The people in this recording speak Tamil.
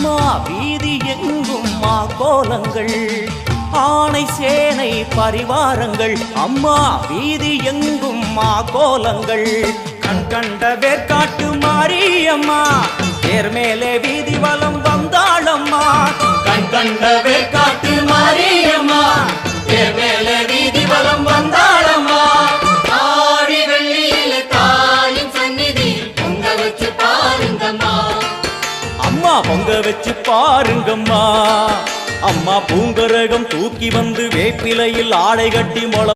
அம்மா வீதி எங்கும் கோலங்கள், ஆணை சேனை பரிவாரங்கள். அம்மா வீதி எங்கும் கோலங்கள், கண் கண்ட வேற்காட்டு மாரியம்மா தேர் மேலே வீதி வலம் வந்தாளம்மா. கண் கண்ட வேற்காட்டு மாரியம்மா தேர் மேலே வீதி வலம் வந்தாளம்மா. ஆடி வெள்ளியில தாயின் சந்நிதி பொங்க வச்சு பாருங்கம்மா. அம்மா பொங்க வச்சு பாருங்கம்மா. அம்மா பூங்கரகம் தூக்கி வந்து வேப்பிலையில் ஆடை கட்டி மொள